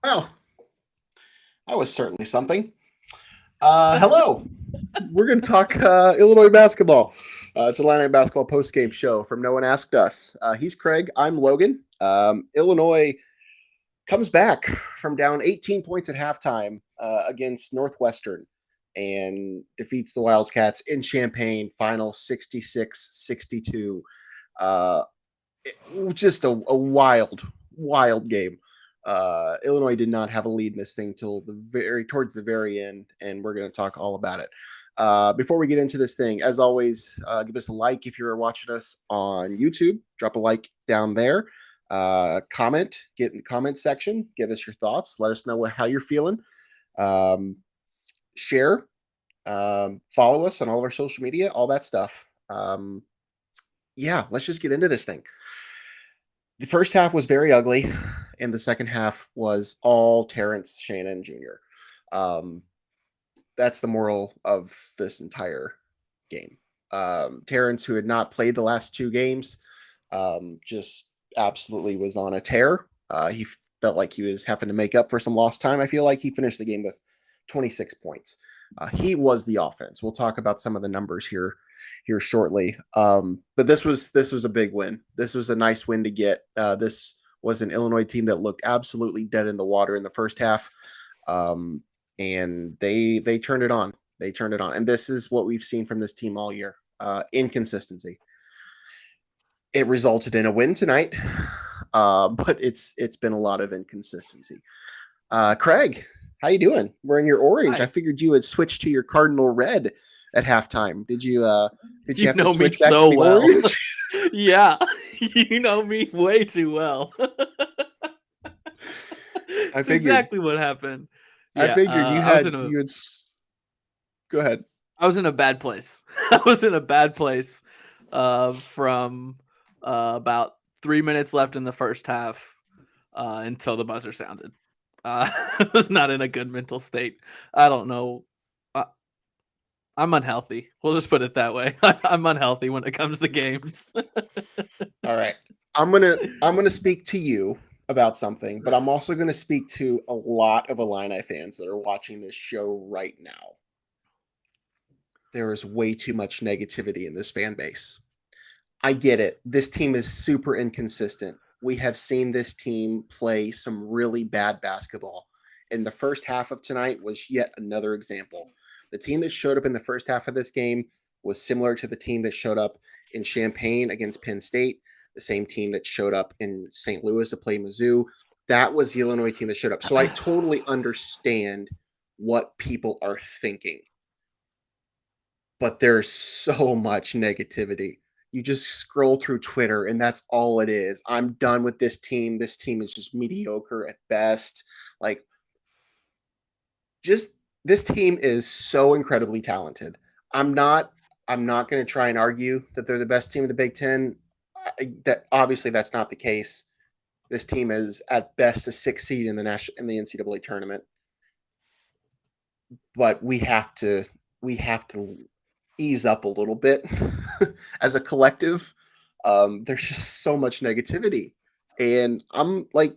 Well, that was certainly something. Hello. We're going to talk Illinois basketball. It's Illini Basketball Postgame Show from No One Asked Us. He's Craig. I'm Logan. Illinois comes back from down 18 points at halftime against Northwestern and defeats the Wildcats in Champaign, final 66-62. Just a wild game. Illinois did not have a lead in this thing till towards the very end, and we're going to talk all about it. Before we get into this thing, as always, give us a like if you're watching us on YouTube. Drop a like down there. Comment, get in the comment section. Give us your thoughts. Let us know how you're feeling. Share. Follow us on all of our social media, all that stuff. Let's just get into this thing. The first half was very ugly, and the second half was all Terrence Shannon Jr. That's the moral of this entire game. Terrence, who had not played the last two games, just absolutely was on a tear. He felt like he was having to make up for some lost time. I feel like he finished the game with 26 points. He was the offense. We'll talk about some of the numbers here shortly. But this was a big win. This was a nice win to get. This was an Illinois team that looked absolutely dead in the water in the first half. And they turned it on. They turned it on. And this is what we've seen from this team all year. Inconsistency. It resulted in a win tonight. But it's been a lot of inconsistency. Craig, how you doing? Wearing your orange. Hi. I figured you had switched to your cardinal red at halftime. Did you have to switch back to the orange? Yeah, you know me way too well. That's exactly what happened. I figured you had. Go ahead. I was in a bad place. I was in a bad place from about 3 minutes left in the first half until the buzzer sounded. I was not in a good mental state. I don't know. I'm unhealthy. We'll just put it that way. I'm unhealthy when it comes to games. All right. I'm gonna speak to you about something, but I'm also gonna speak to a lot of Illini fans that are watching this show right now. There is way too much negativity in this fan base. I get it. This team is super inconsistent. We have seen this team play some really bad basketball. And the first half of tonight was yet another example. The team that showed up in the first half of this game was similar to the team that showed up in Champaign against Penn State, the same team that showed up in St. Louis to play Mizzou. That was the Illinois team that showed up. So I totally understand what people are thinking. But there's so much negativity. You just scroll through Twitter, and that's all it is. I'm done with this team. This team is just mediocre at best. This team is so incredibly talented. I'm not going to try and argue that they're the best team in the Big Ten. That obviously that's not the case. This team is at best a 6th seed in the NCAA tournament. But we have to ease up a little bit as a collective. There's just so much negativity, and I'm like,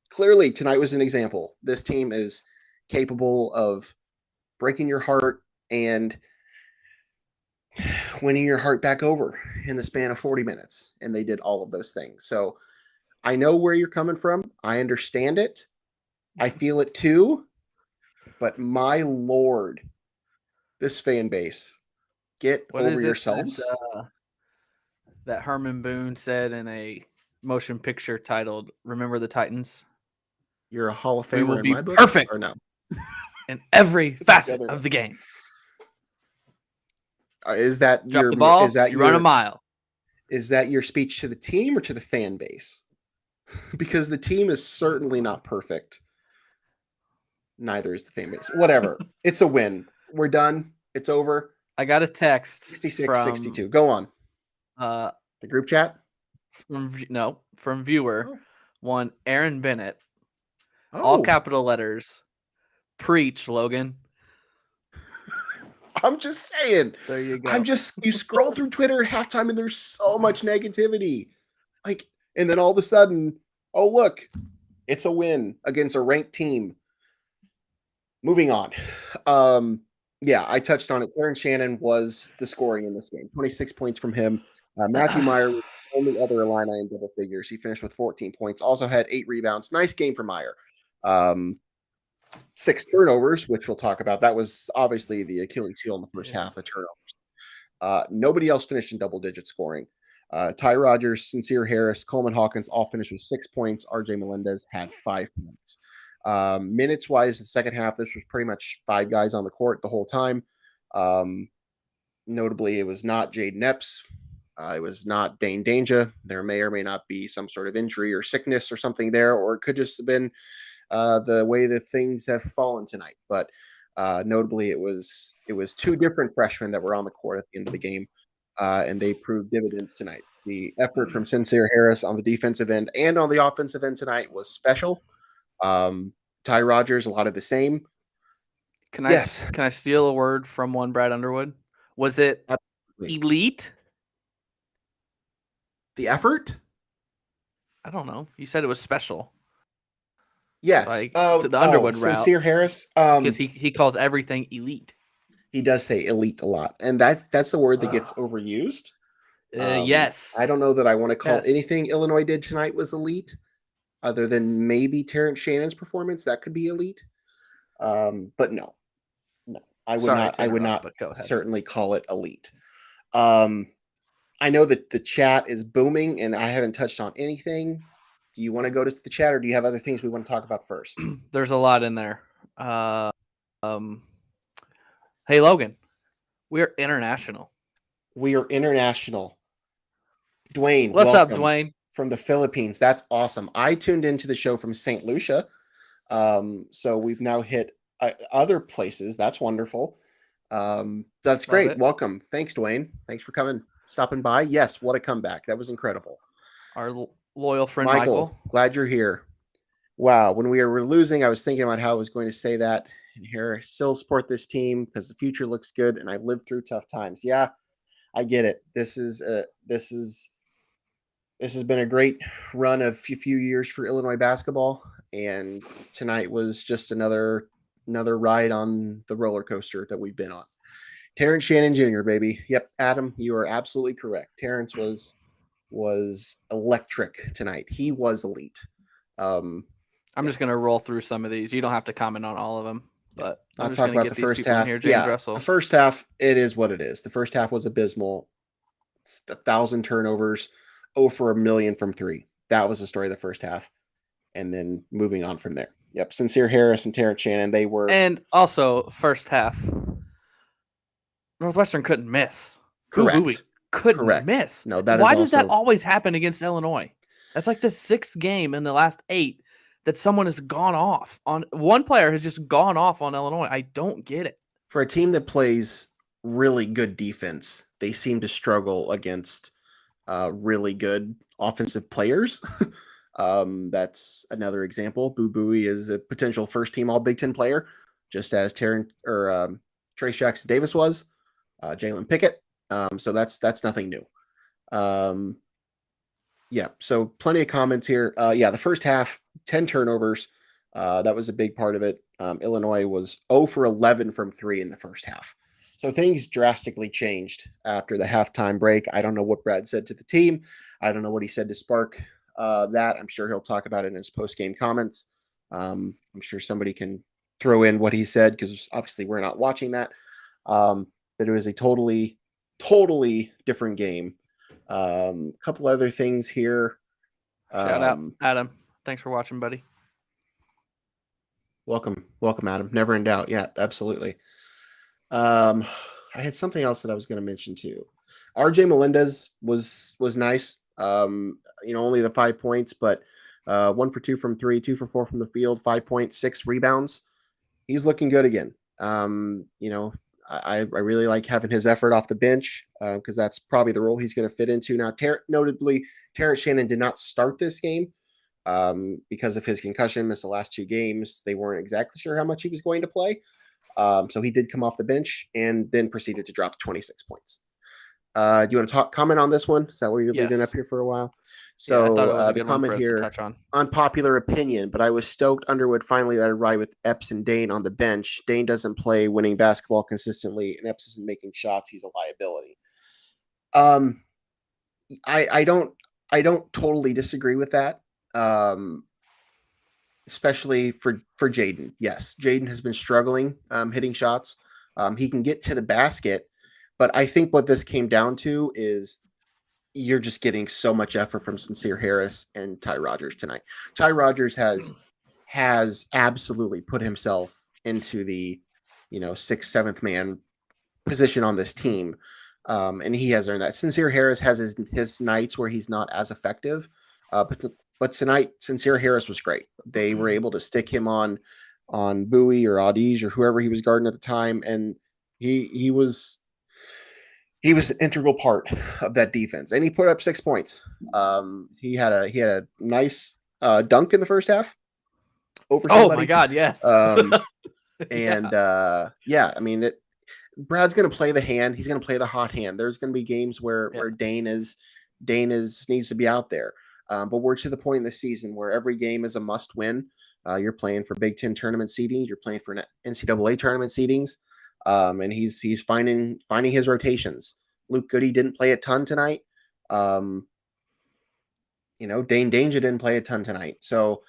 clearly tonight was an example. This team is capable of breaking your heart and winning your heart back over in the span of 40 minutes. And they did all of those things. So I know where you're coming from. I understand it. I feel it too. But my Lord, this fan base, get over yourselves. That Herman Boone said in a motion picture titled "Remember the Titans." You're a Hall of Famer in my book. Perfect. Or no? In every facet of the game. Is that Drop the ball? You run a mile. Is that your speech to the team or to the fan base? Because the team is certainly not perfect. Neither is the fan base. Whatever. It's a win. We're done. It's over. I got a text 66, from 62. Go on. the group chat? From viewer Oh. one Aaron Bennett. Oh. All capital letters. Preach, Logan. I'm just saying. There you go. You scroll through Twitter at halftime and there's so much negativity. And then all of a sudden, oh, look, it's a win against a ranked team. Moving on. I touched on it. Terrence Shannon was the scoring in this game. 26 points from him. Matthew Meyer was the only other Illini in double figures. He finished with 14 points. Also had 8 rebounds. Nice game for Meyer. 6 turnovers, which we'll talk about. That was obviously the Achilles heel in the first half, the turnovers. Nobody else finished in double-digit scoring. Ty Rodgers, Sencire Harris, Coleman Hawkins all finished with 6 points. RJ Melendez had 5 points. Minutes-wise, the second half, this was pretty much 5 guys on the court the whole time. Notably, it was not Jaden Epps. It was not Dane Danger. There may or may not be some sort of injury or sickness or something there, or it could just have been the way that things have fallen tonight. But notably, it was 2 different freshmen that were on the court at the end of the game, and they proved dividends tonight. The effort from Sencire Harris on the defensive end and on the offensive end tonight was special. Ty Rodgers, a lot of the same. Can I steal a word from one Brad Underwood? Was it Absolutely. Elite? The effort? I don't know. You said it was special. Yes. To the Underwood route. Sencire Harris. Because he calls everything elite. He does say elite a lot. And that's the word that gets overused. Yes. I don't know that I want to call anything Illinois did tonight was elite, other than maybe Terrence Shannon's performance. That could be elite. But no. I would not certainly call it elite. I know that the chat is booming and I haven't touched on anything. Do you want to go to the chat or do you have other things we want to talk about first? There's a lot in there. Hey, Logan, we're international. We are international. Dwayne. What's up, Dwayne? From the Philippines. That's awesome. I tuned into the show from St. Lucia. So we've now hit other places. That's wonderful. That's great. Welcome. Thanks, Dwayne. Thanks for coming, stopping by. Yes, what a comeback. That was incredible. Our loyal friend Michael. Glad you're here. Wow. When we were losing, I was thinking about how I was going to say that. And here, still support this team because the future looks good and I've lived through tough times. Yeah, I get it. This has been a great run of a few years for Illinois basketball, and tonight was just another ride on the roller coaster that we've been on. Terrence Shannon Jr., baby. Yep, Adam, you are absolutely correct. Terrence was electric tonight. He was elite. I'm just going to roll through some of these. You don't have to comment on all of them, but I'll talk about the first half. The first half, it is what it is. The first half was abysmal. It's 1,000 turnovers, 0 for 1,000,000 from 3. That was the story of the first half. And then moving on from there. Yep, Sencire Harris and Terrence Shannon, they were. And also, first half, Northwestern couldn't miss. Correct. Couldn't miss. No, that Why is does that always happen against Illinois? That's like the 6th game in the last 8 that someone has gone off on. One player has just gone off on Illinois. I don't get it. For a team that plays really good defense, they seem to struggle against really good offensive players. That's another example. Boo Buie is a potential first-team All-Big Ten player, just as Trace Jackson Davis was. Jalen Pickett. So that's nothing new. So plenty of comments here. The first half, 10 turnovers. That was a big part of it. Illinois was 0 for 11 from 3 in the first half. So things drastically changed after the halftime break. I don't know what Brad said to the team. I don't know what he said to spark that. I'm sure he'll talk about it in his post-game comments. I'm sure somebody can throw in what he said because obviously we're not watching that. But it was a totally different game. A couple other things here. Shout out, Adam. Thanks for watching, buddy. Welcome, Adam. Never in doubt. Yeah, absolutely. I had something else that I was going to mention too. RJ Melendez was nice. Only the 5 points, but 1 for 2 from 3, 2 for 4 from the field, 5 points, 6 rebounds. he's looking good again. You know, I really like having his effort off the bench because that's probably the role he's going to fit into. Now, notably, Terrence Shannon did not start this game because of his concussion, missed the last 2 games. They weren't exactly sure how much he was going to play. So he did come off the bench and then proceeded to drop 26 points. Do you want to comment on this one? Is that where you've been up here for a while? So I thought it was a the good one comment for us here, to touch on. unpopular opinion, but I was stoked Underwood finally let it ride with Epps and Dane on the bench. Dane doesn't play winning basketball consistently, and Epps isn't making shots. He's a liability. I don't totally disagree with that. Especially for Jaden. Yes, Jaden has been struggling hitting shots. He can get to the basket, but I think what this came down to is you're just getting so much effort from Sencire Harris and Ty Rodgers tonight. Ty Rodgers has absolutely put himself into the 6th, 7th man position on this team, and he has earned that. Sencire Harris has his nights where he's not as effective, but tonight Sencire Harris was great. They were able to stick him on Bowie or Audige or whoever he was guarding at the time, and he was an integral part of that defense, and he put up 6 points. He had a nice dunk in the first half over somebody. Oh my God, yes. And I mean, Brad's going to play the hand. He's going to play the hot hand. There's going to be games where Dane needs to be out there. But we're to the point in the season where every game is a must win. You're playing for Big Ten tournament seedings. You're playing for NCAA tournament seedings. And he's finding his rotations. Luke Goody didn't play a ton tonight. Dane Danger didn't play a ton tonight. So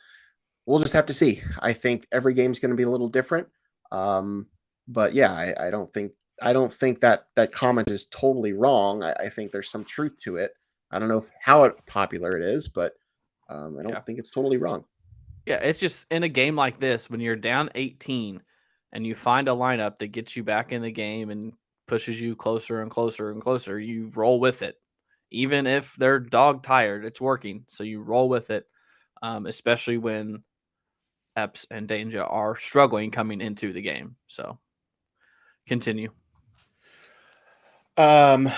we'll just have to see. I think every game's going to be a little different. But yeah, I don't think that comment is totally wrong. I think there's some truth to it. I don't know how popular it is, but I don't think it's totally wrong. Yeah, it's just in a game like this, when you're down 18 and you find a lineup that gets you back in the game and pushes you closer and closer and closer, you roll with it. Even if they're dog tired, it's working. So you roll with it, especially when Epps and Danger are struggling coming into the game. So continue. I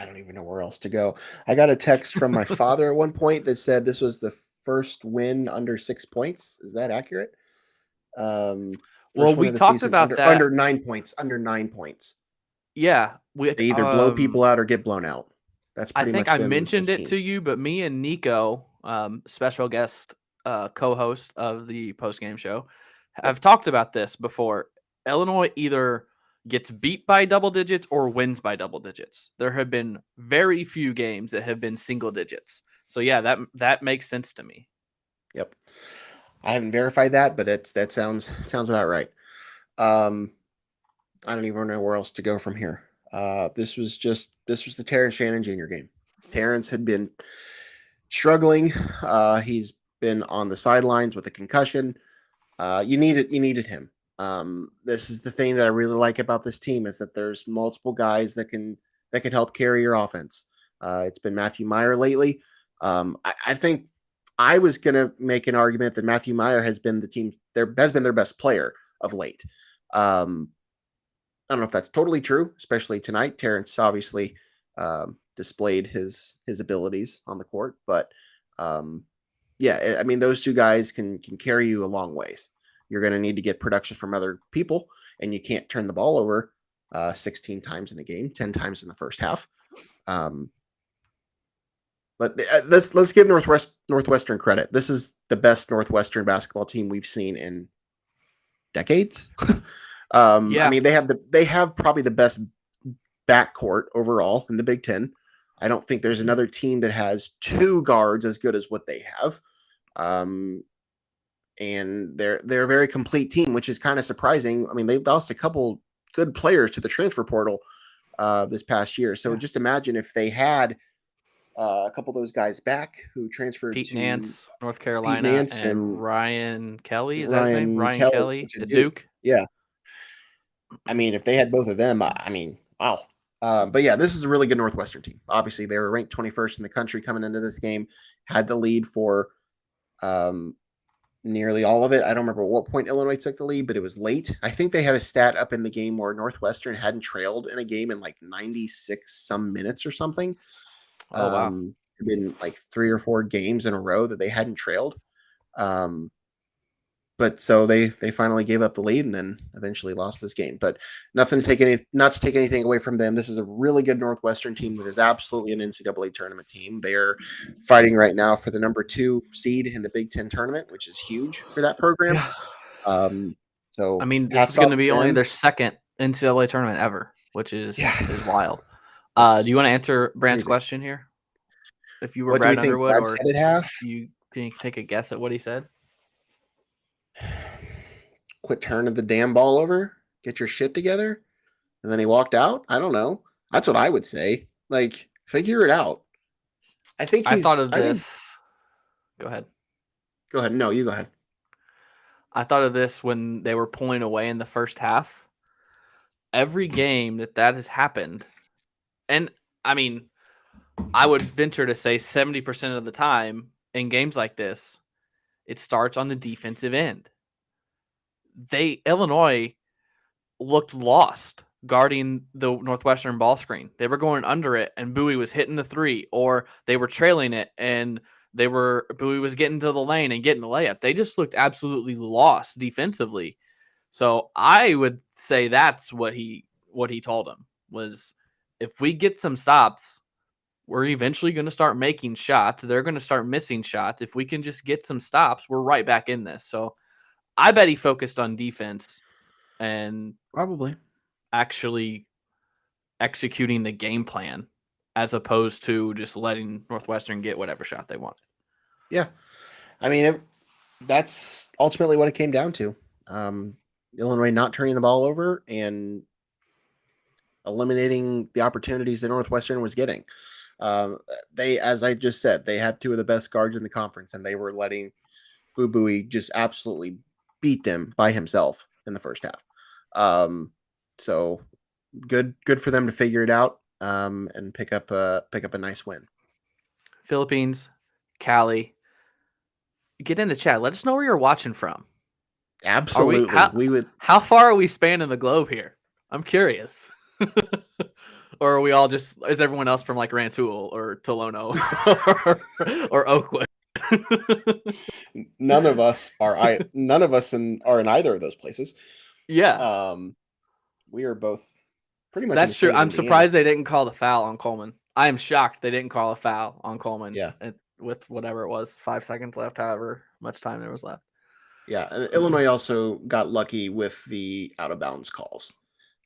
don't even know where else to go. I got a text from my father at one point that said this was the first win under 6 points. Is that accurate? Well, we talked about that. Under 9 points. Under 9 points. Yeah, they either blow people out or get blown out. That's pretty much. I think I mentioned it to you, but me and Nico, special guest co-host of the postgame show, have talked about this before. Illinois either gets beat by double digits or wins by double digits. There have been very few games that have been single digits. So yeah, that makes sense to me. Yep. I haven't verified that, but that sounds about right. I don't even know where else to go from here. This was the Terrence Shannon Jr. game. Terrence had been struggling. He's been on the sidelines with a concussion. You needed him. This is the thing that I really like about this team is that there's multiple guys that can help carry your offense. It's been Matthew Meyer lately. I think I was going to make an argument that Matthew Meyer has been their best player of late. I don't know if that's totally true, especially tonight. Terrence obviously displayed his abilities on the court, but yeah, I mean, those two guys can carry you a long ways. You're going to need to get production from other people, and you can't turn the ball over 16 times in a game, 10 times in the first half. But let's give Northwestern credit. This is the best Northwestern basketball team we've seen in decades. I mean, they have probably the best backcourt overall in the Big Ten. I don't think there's another team that has two guards as good as what they have. And they're a very complete team, which is kind of surprising. I mean, they lost a couple good players to the transfer portal this past year. So just imagine if they had a couple of those guys back who transferred Pete to Nance, North Carolina, and Ryan Kelly. Is that his name? Ryan Kelly at Duke. Yeah. I mean, if they had both of them, I mean, wow. But yeah, this is a really good Northwestern team. Obviously, they were ranked 21st in the country coming into this game, had the lead for nearly all of it. I don't remember what point Illinois took the lead, but it was late. I think they had a stat up in the game where Northwestern hadn't trailed in a game in like 96 some minutes or something. Oh wow. It'd been like 3 or 4 games in a row that they hadn't trailed. But so they finally gave up the lead and then eventually lost this game. But not to take anything away from them. This is a really good Northwestern team that is absolutely an NCAA tournament team. They're fighting right now for the number 2 seed in the Big Ten tournament, which is huge for that program. Yeah. So I mean, this hats is going to off be to only them. their second NCAA tournament ever, which is wild. It's Do you want to answer Brand's crazy. question here? If you were What do we Brad think Underwood, Brad or said at half? can you take a guess at what he said? Quit turning the damn ball over. Get your shit together. And then he walked out. I don't know. That's what I would say. Like, figure it out. I think I he's. thought of I think. this. Go ahead. Go ahead. No, you go ahead. I thought of this when they were pulling away in the first half. Every game that has happened, and I mean, I would venture to say 70% of the time in games like this, it starts on the defensive end. Illinois looked lost guarding the Northwestern ball screen. They were going under it and Bowie was hitting the 3, or they were trailing it and Bowie was getting to the lane and getting the layup. They just looked absolutely lost defensively. So I would say that's what he told him was, if we get some stops, we're eventually going to start making shots. They're going to start missing shots. If we can just get some stops, we're right back in this. So I bet he focused on defense and Probably actually executing the game plan as opposed to just letting Northwestern get whatever shot they wanted. Yeah. I mean, that's ultimately what it came down to. Illinois not turning the ball over and eliminating the opportunities that Northwestern was getting. They, as I just said, they have 2 of the best guards in the conference, and they were letting Boo Buie just absolutely beat them by himself in the first half. So good for them to figure it out and pick up a nice win. Philippines, Cali, get in the chat. Let us know where you're watching from. Absolutely. How far are we spanning the globe here? I'm curious. Or are we all just, is everyone else from like Rantoul or Tolono or Oakwood? None of us are in either of those places. Yeah. We are both pretty much. That's true. I'm Indiana. surprised they didn't call the foul on Coleman. I am shocked they didn't call a foul on Coleman. Yeah. With whatever it was, 5 seconds left, however much time there was left. Yeah. And Illinois also got lucky with the out of bounds calls.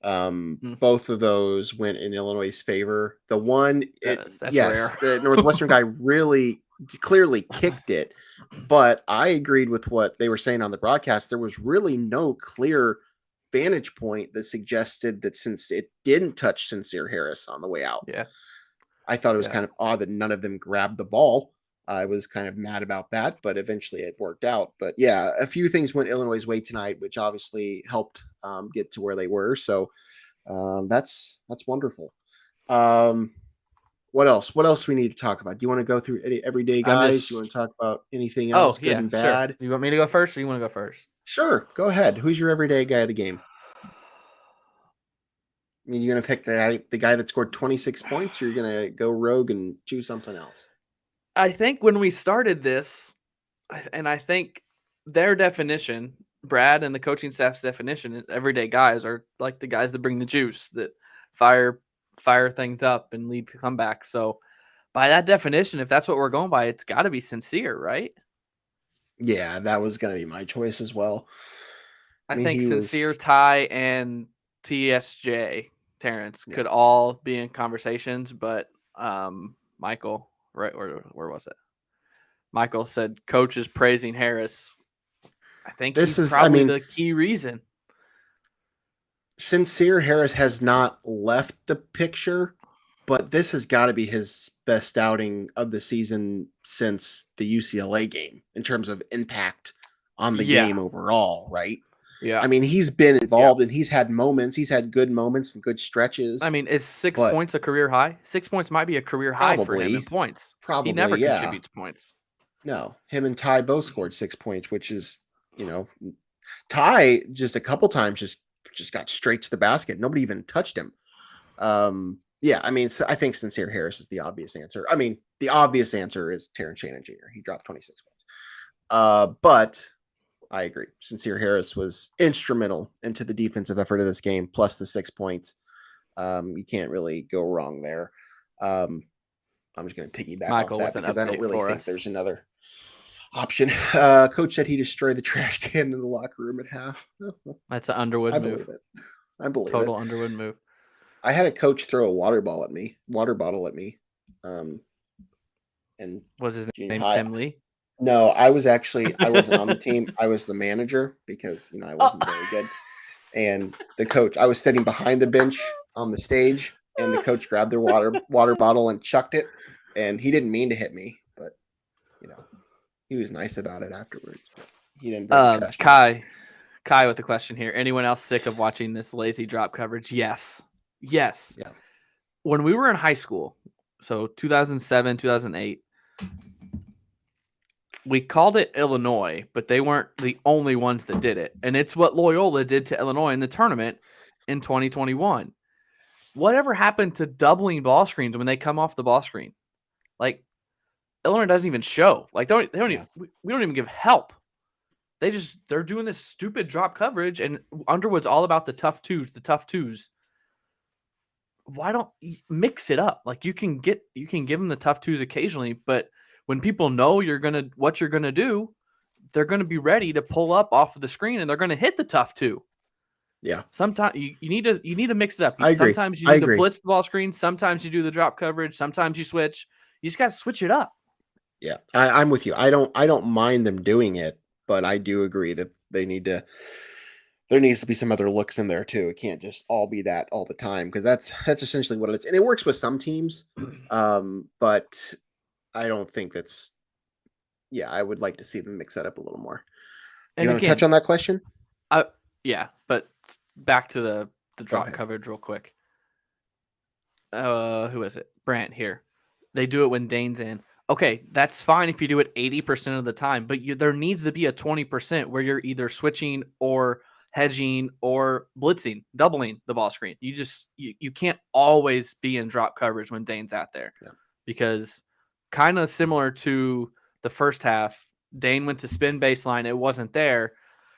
Both of those went in Illinois' favor. The one, that's yes, rare. The Northwestern guy really clearly kicked it, but I agreed with what they were saying on the broadcast. There was really no clear vantage point that suggested that since it didn't touch Sencire Harris on the way out. Yeah. I thought it was kind of odd that none of them grabbed the ball. I was kind of mad about that, but eventually it worked out. But yeah, a few things went Illinois' way tonight, which obviously helped get to where they were. So that's wonderful. What else? What else we need to talk about? Do you want to go through any everyday guys? You want to talk about anything else good and bad? Sure. You want me to go first, or you want to go first? Sure, go ahead. Who's your everyday guy of the game? I mean, you're gonna pick the guy that scored 26 points, or you're gonna go rogue and choose something else? I think when we started this, and I think their definition, Brad and the coaching staff's definition, everyday guys are like the guys that bring the juice, that fire things up and lead to comebacks. So by that definition, if that's what we're going by, it's got to be Sencire, right? Yeah, that was going to be my choice as well. I think Sencire, Ty, and TSJ, Terrence, could all be in conversations, but Michael, right, where was it? Michael said coach is praising Harris. I think this is probably the key reason. Sencire Harris has not left the picture, but this has got to be his best outing of the season since the UCLA game in terms of impact on the game overall, right? Yeah. I mean, he's been involved and he's had moments. He's had good moments and good stretches. I mean, is 6 points a career high? 6 points might be a career high for him in points. Probably. He never contributes points. No, him and Ty both scored 6 points, which is, Ty just a couple times just got straight to the basket. Nobody even touched him. Yeah, I mean, I think Sencire Harris is the obvious answer. I mean, the obvious answer is Terrence Shannon Jr. He dropped 26 points. But I agree. Sencire Harris was instrumental into the defensive effort of this game, plus the 6 points. You can't really go wrong there. I'm just going to piggyback Michael off that because I don't really think there's another option. Coach said he destroyed the trash can in the locker room at half. That's an Underwood move. Believe it. I believe Total it. Underwood move. I had a coach throw a water bottle at me. And was his name high. Tim Lee? No, I wasn't on the team. I was the manager because I wasn't very good. And the coach, I was sitting behind the bench on the stage, and the coach grabbed their water bottle and chucked it. And he didn't mean to hit me, but he was nice about it afterwards. But he didn't bring trash. Kai with a question here. Anyone else sick of watching this lazy drop coverage? Yes. Yeah. When we were in high school, so 2007, 2008, we called it Illinois, but they weren't the only ones that did it. And it's what Loyola did to Illinois in the tournament in 2021. Whatever happened to doubling ball screens when they come off the ball screen? Like, Illinois doesn't even show. Like, we don't even give help. They're doing this stupid drop coverage, and Underwood's all about the tough twos. Why don't you mix it up? Like, you can give them the tough twos occasionally, but when people know what you're gonna do, they're gonna be ready to pull up off of the screen, and they're gonna hit the tough two. Yeah. Sometimes you need to mix it up. I agree. Sometimes you need to blitz the ball screen. Sometimes you do the drop coverage. Sometimes you switch. You just got to switch it up. Yeah, I'm with you. I don't mind them doing it, but I do agree that there needs to be some other looks in there too. It can't just all be that all the time, because that's essentially what it is. And it works with some teams, but I don't think that's. Yeah, I would like to see them mix that up a little more. You want to touch on that question? Yeah, but back to the drop coverage real quick. Who is it? Brant here. They do it when Dane's in. Okay, that's fine if you do it 80% of the time, but there needs to be a 20% where you're either switching or hedging or blitzing, doubling the ball screen. You can't always be in drop coverage when Dane's out there, because kind of similar to the first half, Dane went to spin baseline. It wasn't there.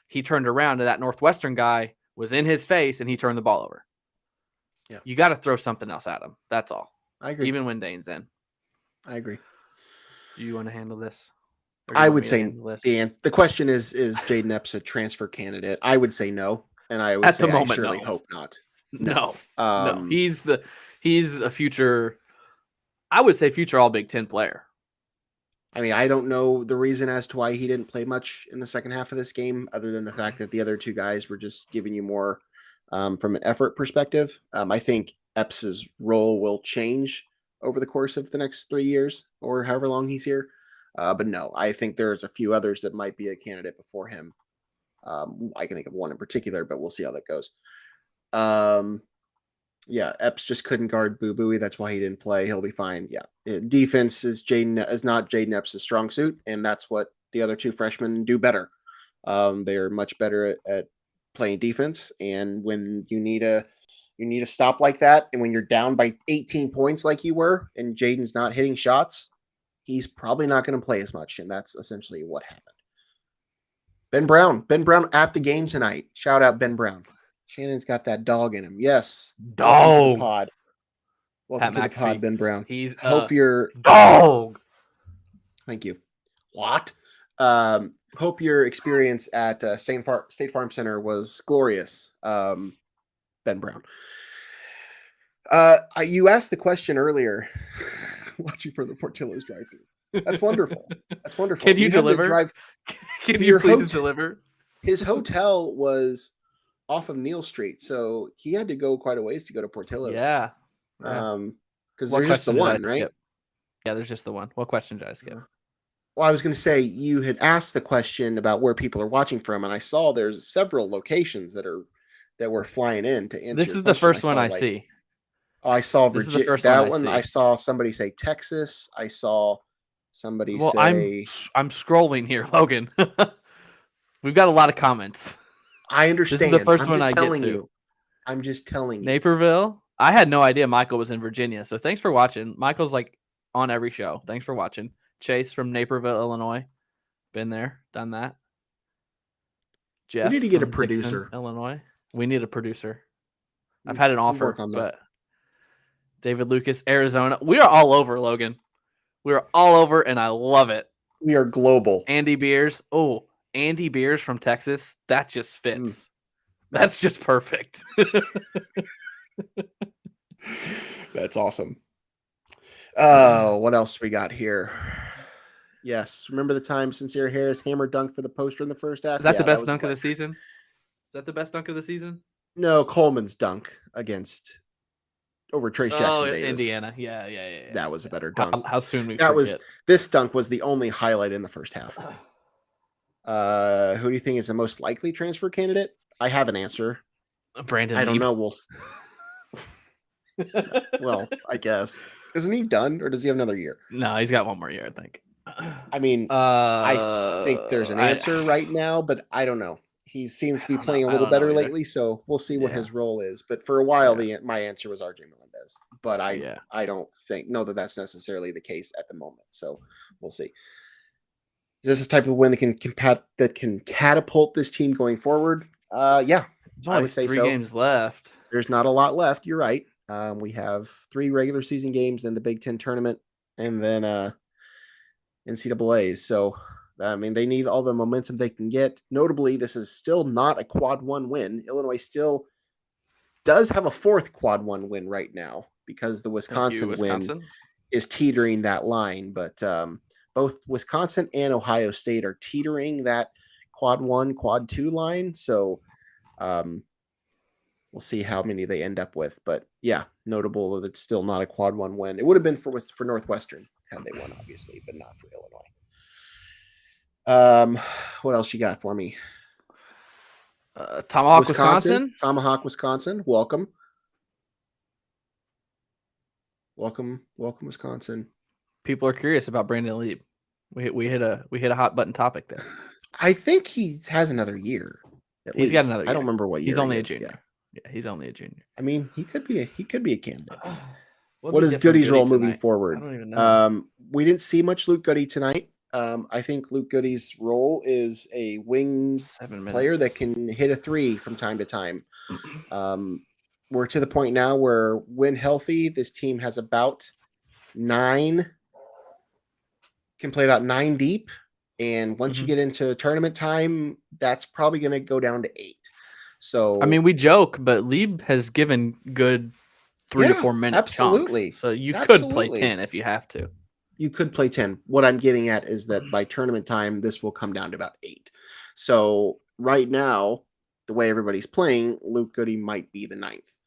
He turned around and that Northwestern guy was in his face and he turned the ball over. Yeah. You got to throw something else at him. That's all. I agree. Even when Dane's in. I agree. Do you want to handle this? I would say the question is Jaden Epps a transfer candidate? I would say no. And I would say I surely hope not. No. No. He's a future, I would say future all Big Ten player. I mean, I don't know the reason as to why he didn't play much in the second half of this game, other than the fact that the other two guys were just giving you more from an effort perspective. I think Epps' role will change over the course of the next 3 years or however long he's here. But no, I think there's a few others that might be a candidate before him. I can think of one in particular, but we'll see how that goes. Yeah, Epps just couldn't guard Boo Buie. That's why he didn't play. He'll be fine. Yeah, defense is not Jaden Epps' strong suit, and that's what the other two freshmen do better. They are much better at playing defense, and when you need a stop like that, and when you're down by 18 points like you were, and Jaden's not hitting shots, he's probably not going to play as much, and that's essentially what happened. Ben Brown at the game tonight. Shout out Ben Brown. Shannon's got that dog in him. Yes. Dog. Welcome to the pod, Ben Brown. He's hope your dog. Thank you. What? Hope your experience at State Farm Center was glorious, Ben Brown. You asked the question earlier, watching from the Portillo's drive-thru. That's wonderful. That's wonderful. Can you deliver? Can you please deliver? His hotel was off of Neal Street, so he had to go quite a ways to go to Portillo's. Yeah. Because there's just the one, right? Yeah, there's just the one. What question did I skip? Well, I was going to say, you had asked the question about where people are watching from, and I saw there's several locations that were flying in to answer. This is the first one I see. Oh, I saw Virginia. That one. I saw somebody say Texas. I saw Somebody Well, say. I'm scrolling here, Logan. We've got a lot of comments. I understand. This is the first I'm one just I get telling to. you. I'm just telling you. Naperville. I had no idea Michael was in Virginia. So thanks for watching. Michael's like on every show. Thanks for watching. Chase from Naperville, Illinois. Been there, done that. Jeff We need to get a from producer. Dixon, Illinois. We need a producer. I've We- had an we'll offer, work on that. but David Lucas, Arizona. We are all over, Logan. We are all over, and I love it. We are global. Andy Beers. Oh, Andy Beers from Texas. That just fits. Mm. That's just perfect. That's awesome. Oh, what else we got here? Yes, remember the time Sencire Harris hammer dunked for the poster in the first half? Is that the best was dunk of the electric. season? Is that the best dunk of the season? No, Coleman's dunk over Trace Jackson Davis. Indiana. Yeah. That was a better dunk. How soon we That forget. this dunk was the only highlight in the first half. Who do you think is the most likely transfer candidate? I have an answer. Brandon I don't Lieb. know. Well, I guess. Isn't he done, or does he have another year? No, he's got one more year, I think. I mean, I think there's an answer right now, but I don't know. He seems to be playing a little better lately, so we'll see what his role is. But for a while, my answer was RJ Melendez. But I don't know that that's necessarily the case at the moment. So we'll see. Is this the type of win that can catapult this team going forward? Yeah, I would say 3 games left. There's not a lot left. You're right. We have 3 regular season games in the Big Ten tournament, and then NCAAs. So, I mean, they need all the momentum they can get. Notably, this is still not a quad 1 win. Illinois still does have a 4th quad 1 win right now because the Wisconsin win is teetering that line. But both Wisconsin and Ohio State are teetering that quad 1, quad 2 line. So we'll see how many they end up with. But yeah, notable that it's still not a quad 1 win. It would have been for Northwestern had they won, obviously, but not for Illinois. What else you got for me? Tomahawk, Wisconsin. Tomahawk, Wisconsin. Welcome, Wisconsin. People are curious about Brandon Lieb. We hit a hot button topic there. I think he has another year. He's got another year. I don't remember what year. He's only a junior. Yeah, he's only a junior. I mean, he could be a candidate. What is Goody's role moving forward? I don't even know. We didn't see much Luke Goody tonight. I think Luke Goody's role is a wing player that can hit a 3 from time to time. We're to the point now where, when healthy, this team has about 9, can play about 9 deep. And once you get into tournament time, that's probably going to go down to 8. So, I mean, we joke, but Lieb has given good 3 to 4 minute absolutely. Chunks. So you could play 10 if you have to. You could play 10. What I'm getting at is that by tournament time, this will come down to about 8. So right now, the way everybody's playing, Luke Goody might be the 9th.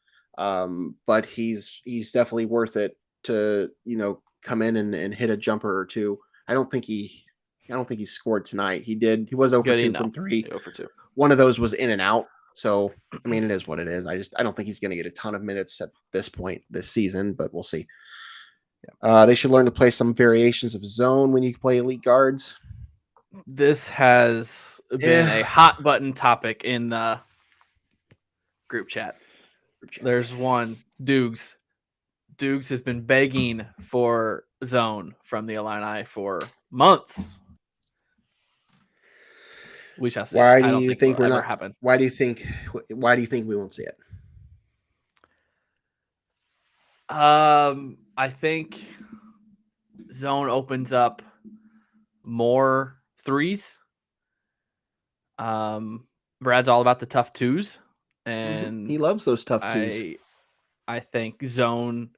But he's definitely worth it to, come in and hit a jumper or 2. I don't think he scored tonight. He did. He was 0 for 2 from 3. 0 for 2. One of those was in and out. So, I mean, it is what it is. I don't think he's going to get a ton of minutes at this point this season, but we'll see. Yeah. They should learn to play some variations of zone when you play elite guards. This has been a hot button topic in the group chat. There's one, Dukes. Dukes has been begging for zone from the Illini for months. We shall see. Why do you think we're not? Happen. Why do you think we won't see it? I think zone opens up more 3s. Brad's all about the tough 2s, and he loves those tough 2s. I think zone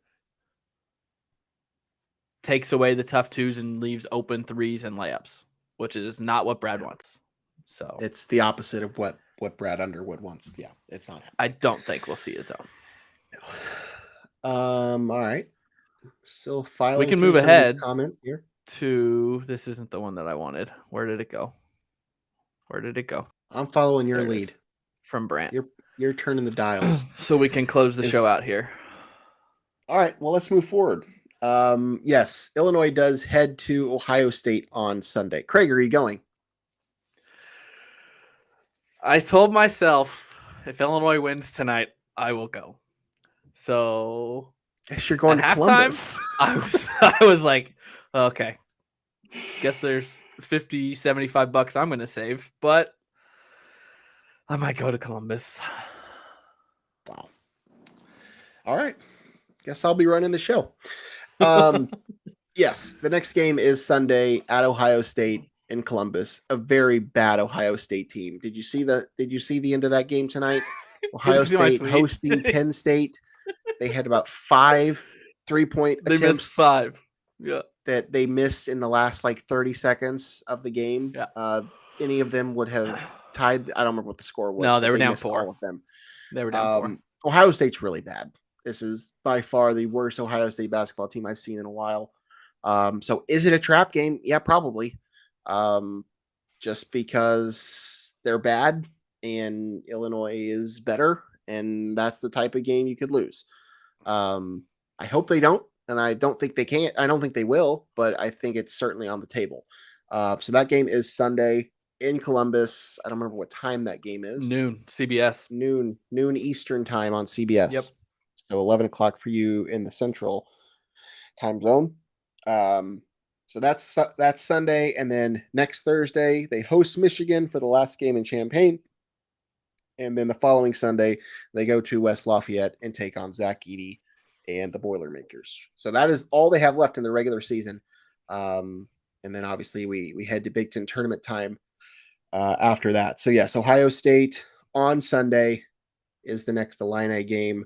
takes away the tough 2s and leaves open 3s and layups, which is not what Brad wants. So it's the opposite of what Brad Underwood wants. Yeah, it's not happening. I don't think we'll see a zone. No. All right. Still filing. We can move ahead. Comments here. This isn't the one that I wanted. Where did it go? I'm following your lead from Brant. You're turning the dials, so we can close the show out here. All right. Well, let's move forward. Yes, Illinois does head to Ohio State on Sunday. Craig, are you going? I told myself if Illinois wins tonight, I will go. So Guess you're going at to halftime, Columbus. I was like, okay, guess there's 50, 75 bucks I'm going to save, but I might go to Columbus. Wow. All right. Guess I'll be running the show. Yes, the next game is Sunday at Ohio State in Columbus. A very bad Ohio State team. Did you see the end of that game tonight? Did Ohio you see my State tweet? hosting Penn State. They had about 5 3-point They missed attempts 5. Yeah. that they missed in the last like 30 seconds of the game. Yeah. Any of them would have tied. I don't remember what the score was. No, but they were down missed 4. all of them. They were down 4. Ohio State's really bad. This is by far the worst Ohio State basketball team I've seen in a while. So is it a trap game? Yeah, probably. Just because they're bad and Illinois is better, and that's the type of game you could lose. I hope they don't, and I don't think they can't. I don't think they will, but I think it's certainly on the table. So that game is Sunday in Columbus. I don't remember what time that game is. Noon, CBS. Noon Eastern time on CBS. Yep. So 11 o'clock for you in the Central time zone. So that's Sunday, and then next Thursday they host Michigan for the last game in Champaign, and then the following Sunday they go to West Lafayette and take on Zach Edey and the Boilermakers. So that is all they have left in the regular season, and then obviously we head to Big Ten tournament time after that. So yes, Ohio State on Sunday is the next Illini game.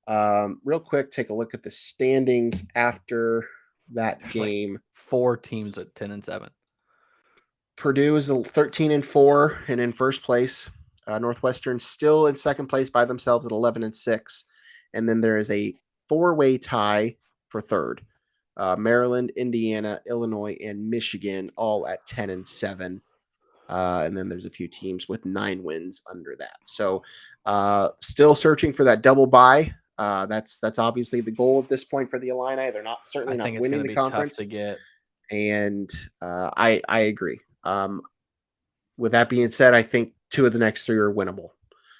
Real quick, take a look at the standings after that game. Like 4 teams at 10-7. Purdue is 13-4 and in first place. Northwestern still in second place by themselves at 11-6, and then there is a 4-way tie for third. Maryland, Indiana, Illinois, and Michigan all at 10-7. And then there's a few teams with 9 wins under that. So still searching for that double bye. That's obviously the goal at this point for the Illini. They're not winning the conference. Tough to get. And I agree. With that being said, I think 2 of the next 3 are winnable.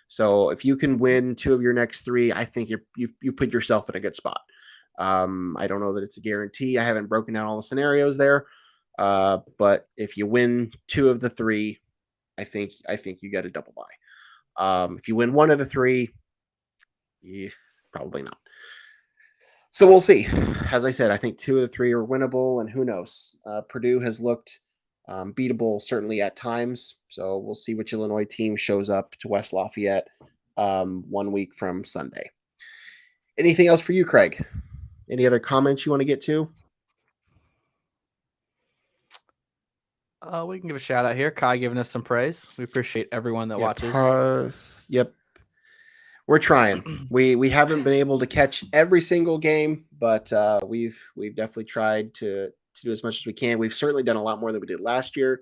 So if you can win 2 of your next 3, I think you put yourself in a good spot. I don't know that it's a guarantee. I haven't broken down all the scenarios there. But if you win 2 of the 3, I think you get a double bye. If you win 1 of the 3, probably not. So we'll see. As I said, I think 2 of the 3 are winnable, and who knows? Purdue has looked beatable certainly at times. So we'll see which Illinois team shows up to West Lafayette 1 week from Sunday. Anything else for you, Craig? Any other comments you want to get to? We can give a shout out here. Kai giving us some praise. We appreciate everyone that watches. Yep. We're trying. We haven't been able to catch every single game, but we've definitely tried to do as much as we can. We've certainly done a lot more than we did last year,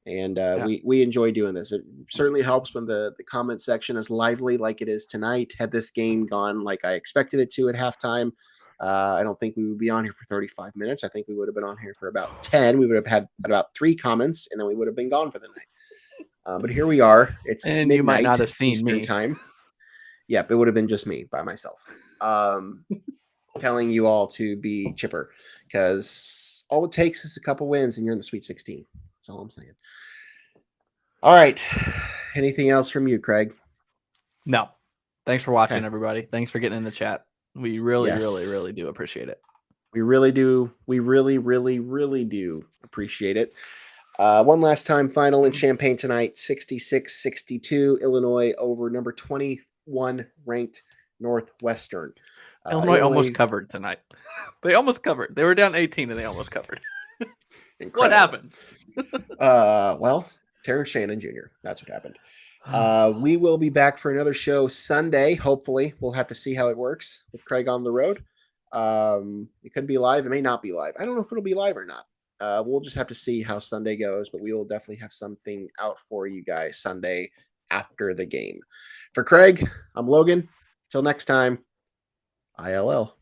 and we enjoy doing this. It certainly helps when the comment section is lively like it is tonight. Had this game gone like I expected it to at halftime, I don't think we would be on here for 35 minutes. I think we would have been on here for about 10. We would have had about 3 comments, and then we would have been gone for the night. But here we are. It's and you might not have seen Eastern me. time. Yep, it would have been just me by myself, telling you all to be chipper, because all it takes is a couple wins and you're in the Sweet 16. That's all I'm saying. All right. Anything else from you, Craig? No. Thanks for watching, everybody. Thanks for getting in the chat. We really, Yes. really, really do appreciate it. We really do. We really, really, really do appreciate it. One last time, final in Champaign tonight, 66-62, Illinois over number 21 ranked Northwestern. Illinois almost covered tonight. They almost covered. They were down 18 and they almost covered. What happened? Well, Terrence Shannon Jr. That's what happened. We will be back for another show Sunday. Hopefully, we'll have to see how it works with Craig on the road. It could be live. It may not be live. I don't know if it'll be live or not. We'll just have to see how Sunday goes, but we will definitely have something out for you guys Sunday after the game. For Craig, I'm Logan. Till next time, ILL.